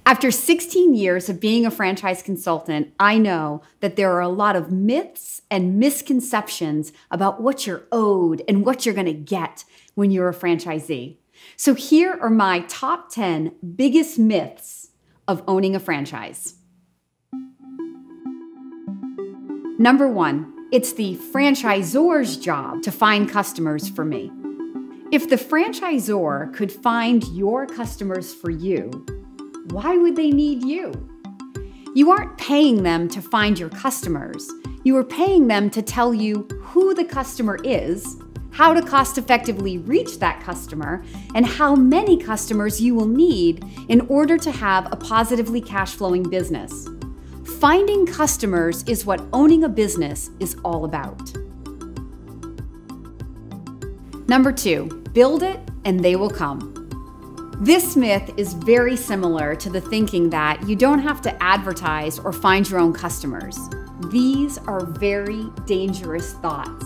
After 16 years of being a franchise consultant, I know that there are a lot of myths and misconceptions about what you're owed and what you're going to get when you're a franchisee. So here are my top 10 biggest myths of owning a franchise. Number 1, it's the franchisor's job to find customers for me. If the franchisor could find your customers for you, why would they need you? You aren't paying them to find your customers. You are paying them to tell you who the customer is, how to cost-effectively reach that customer, and how many customers you will need in order to have a positively cash-flowing business. Finding customers is what owning a business is all about. Number 2, build it and they will come. This myth is very similar to the thinking that you don't have to advertise or find your own customers. These are very dangerous thoughts,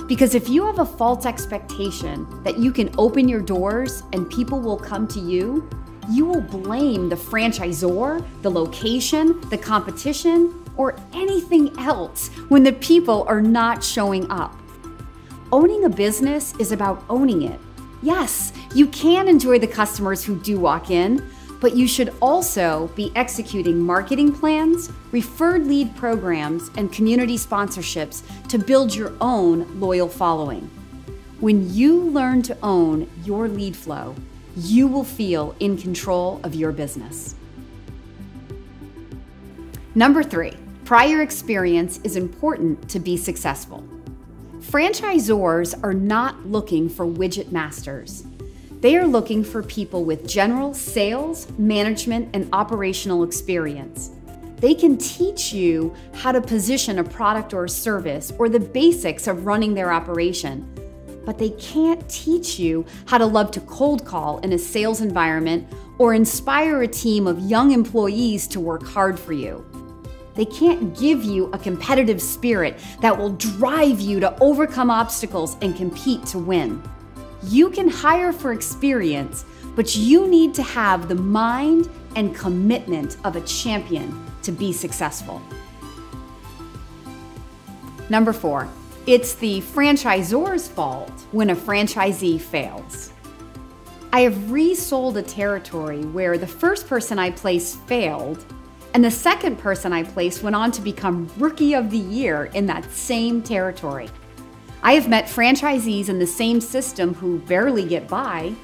because if you have a false expectation that you can open your doors and people will come to you, you will blame the franchisor, the location, the competition, or anything else when the people are not showing up. Owning a business is about owning it. Yes, you can enjoy the customers who do walk in, but you should also be executing marketing plans, referred lead programs, and community sponsorships to build your own loyal following. When you learn to own your lead flow, you will feel in control of your business. Number 3, prior experience is important to be successful. Franchisors are not looking for widget masters. They are looking for people with general sales, management, and operational experience. They can teach you how to position a product or a service or the basics of running their operation, but they can't teach you how to love to cold call in a sales environment or inspire a team of young employees to work hard for you. They can't give you a competitive spirit that will drive you to overcome obstacles and compete to win. You can hire for experience, but you need to have the mind and commitment of a champion to be successful. Number 4, it's the franchisor's fault when a franchisee fails. I have resold a territory where the first person I placed failed, and the second person I placed went on to become Rookie of the Year in that same territory. I have met franchisees in the same system who barely get by,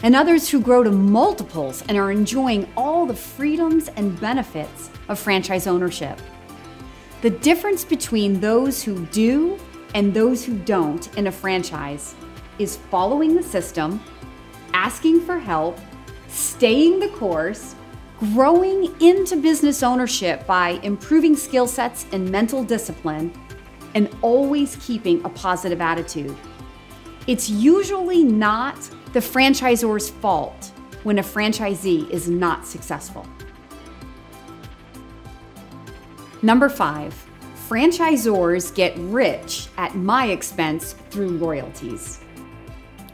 and others who grow to multiples and are enjoying all the freedoms and benefits of franchise ownership. The difference between those who do and those who don't in a franchise is following the system, asking for help, staying the course, growing into business ownership by improving skill sets and mental discipline, and always keeping a positive attitude. It's usually not the franchisor's fault when a franchisee is not successful. Number 5, franchisors get rich at my expense through royalties.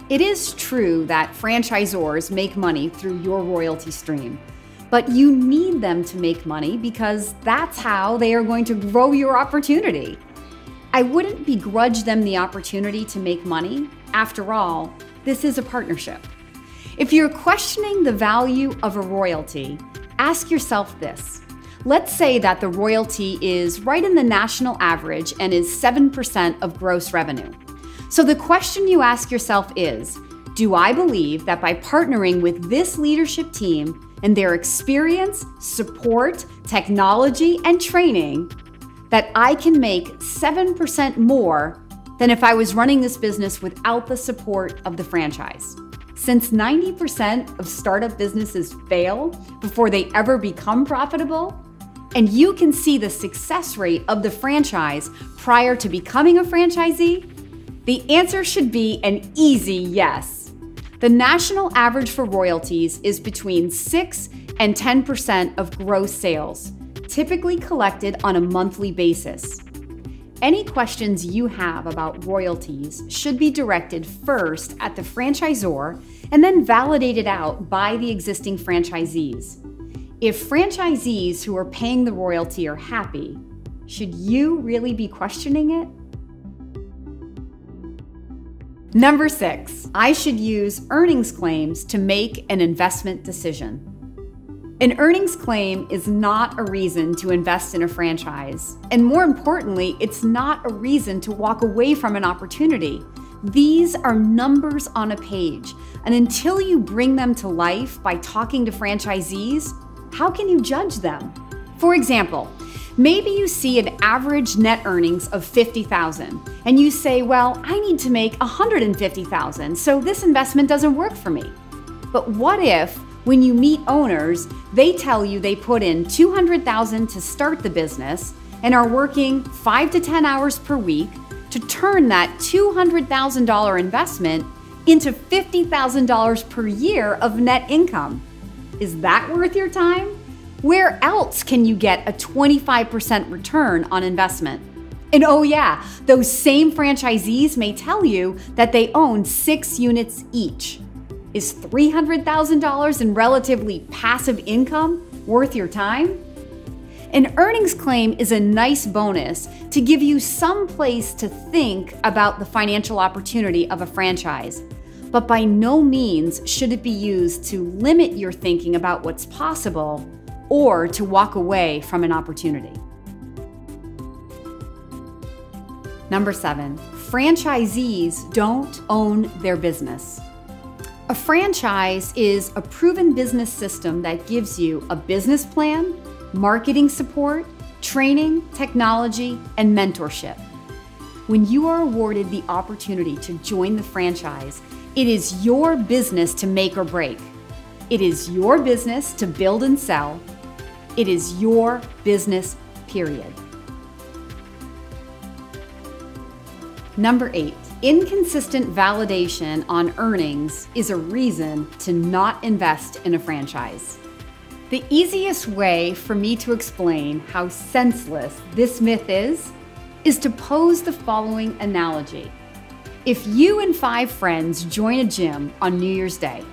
It is true that franchisors make money through your royalty stream, but you need them to make money because that's how they are going to grow your opportunity. I wouldn't begrudge them the opportunity to make money. After all, this is a partnership. If you're questioning the value of a royalty, ask yourself this. Let's say that the royalty is right in the national average and is 7% of gross revenue. So the question you ask yourself is, do I believe that by partnering with this leadership team and their experience, support, technology, and training, that I can make 7% more than if I was running this business without the support of the franchise? Since 90% of startup businesses fail before they ever become profitable, and you can see the success rate of the franchise prior to becoming a franchisee, the answer should be an easy yes. The national average for royalties is between 6 and 10% of gross sales, typically collected on a monthly basis. Any questions you have about royalties should be directed first at the franchisor and then validated out by the existing franchisees. If franchisees who are paying the royalty are happy, should you really be questioning it? Number 6, I should use earnings claims to make an investment decision. An earnings claim is not a reason to invest in a franchise. And more importantly, it's not a reason to walk away from an opportunity. These are numbers on a page. And until you bring them to life by talking to franchisees, how can you judge them? For example, maybe you see an average net earnings of $50,000 and you say, well, I need to make $150,000, so this investment doesn't work for me. But what if, when you meet owners, they tell you they put in $200,000 to start the business and are working 5 to 10 hours per week to turn that $200,000 investment into $50,000 per year of net income? Is that worth your time? Where else can you get a 25% return on investment? And oh yeah, those same franchisees may tell you that they own 6 units each. Is $300,000 in relatively passive income worth your time? An earnings claim is a nice bonus to give you some place to think about the financial opportunity of a franchise, but by no means should it be used to limit your thinking about what's possible or to walk away from an opportunity. Number 7, franchisees don't own their business. A franchise is a proven business system that gives you a business plan, marketing support, training, technology, and mentorship. When you are awarded the opportunity to join the franchise, it is your business to make or break. It is your business to build and sell. It is your business, period. Number 8, inconsistent validation on earnings is a reason to not invest in a franchise. The easiest way for me to explain how senseless this myth is to pose the following analogy. If you and 5 friends join a gym on New Year's Day,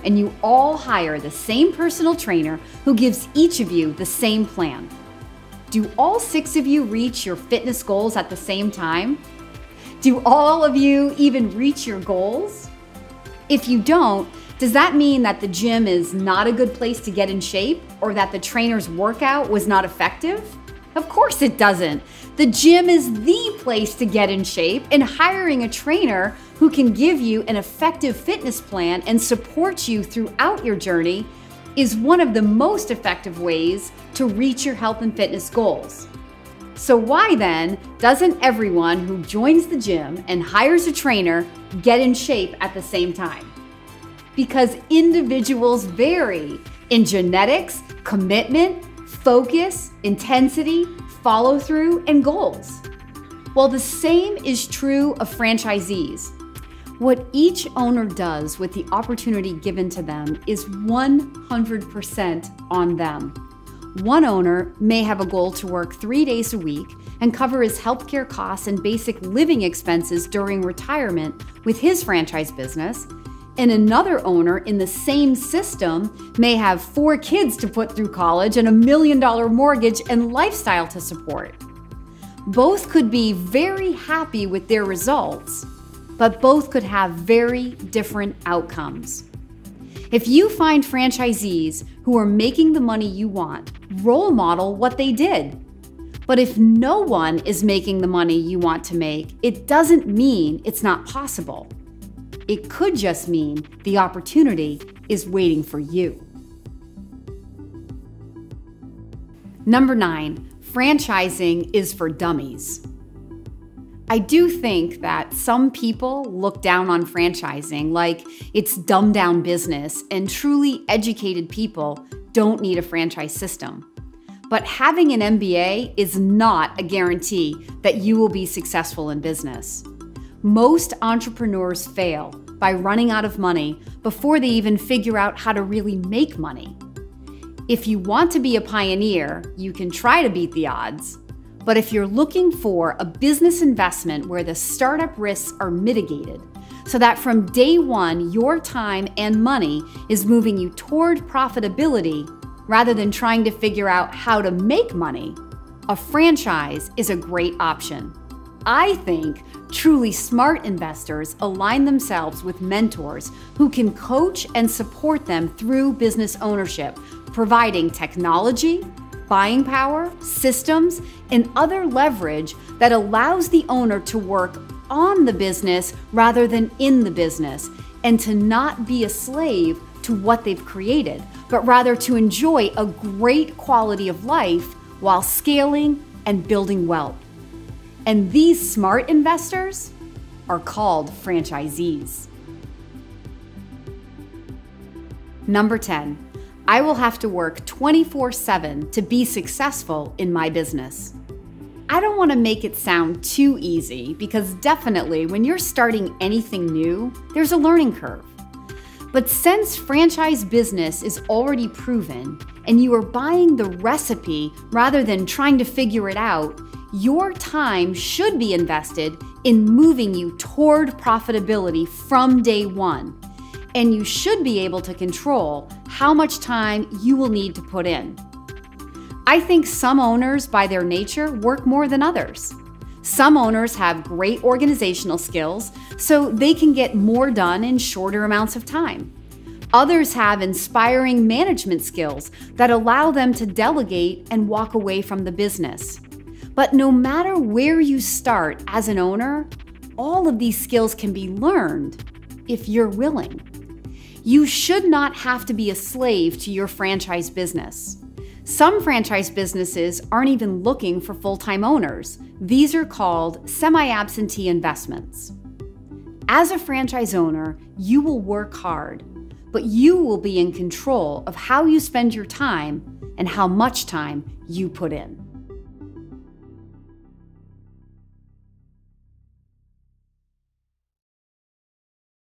and you all hire the same personal trainer who gives each of you the same plan, do all 6 of you reach your fitness goals at the same time? Do all of you even reach your goals? If you don't, does that mean that the gym is not a good place to get in shape or that the trainer's workout was not effective? Of course it doesn't. The gym is the place to get in shape, and hiring a trainer who can give you an effective fitness plan and support you throughout your journey is one of the most effective ways to reach your health and fitness goals. So why then doesn't everyone who joins the gym and hires a trainer get in shape at the same time? Because individuals vary in genetics, commitment, focus, intensity, follow through, and goals. Well, the same is true of franchisees. What each owner does with the opportunity given to them is 100% on them. One owner may have a goal to work 3 days a week and cover his healthcare costs and basic living expenses during retirement with his franchise business, and another owner in the same system may have 4 kids to put through college and $1 million mortgage and lifestyle to support. Both could be very happy with their results, but both could have very different outcomes. If you find franchisees who are making the money you want, role model what they did. But if no one is making the money you want to make, it doesn't mean it's not possible. It could just mean the opportunity is waiting for you. Number 9, franchising is for dummies. I do think that some people look down on franchising like it's dumbed down business, and truly educated people don't need a franchise system. But having an MBA is not a guarantee that you will be successful in business. Most entrepreneurs fail by running out of money before they even figure out how to really make money. If you want to be a pioneer, you can try to beat the odds. But if you're looking for a business investment where the startup risks are mitigated, so that from day one, your time and money is moving you toward profitability, rather than trying to figure out how to make money, a franchise is a great option. I think truly smart investors align themselves with mentors who can coach and support them through business ownership, providing technology, buying power, systems, and other leverage that allows the owner to work on the business rather than in the business, and to not be a slave to what they've created, but rather to enjoy a great quality of life while scaling and building wealth. And these smart investors are called franchisees. Number 10, I will have to work 24/7 to be successful in my business. I don't want to make it sound too easy, because definitely when you're starting anything new, there's a learning curve. But since franchise business is already proven and you are buying the recipe rather than trying to figure it out, your time should be invested in moving you toward profitability from day one. And you should be able to control how much time you will need to put in. I think some owners, by their nature, work more than others. Some owners have great organizational skills, so they can get more done in shorter amounts of time. Others have inspiring management skills that allow them to delegate and walk away from the business. But no matter where you start as an owner, all of these skills can be learned if you're willing. You should not have to be a slave to your franchise business. Some franchise businesses aren't even looking for full-time owners. These are called semi-absentee investments. As a franchise owner, you will work hard, but you will be in control of how you spend your time and how much time you put in.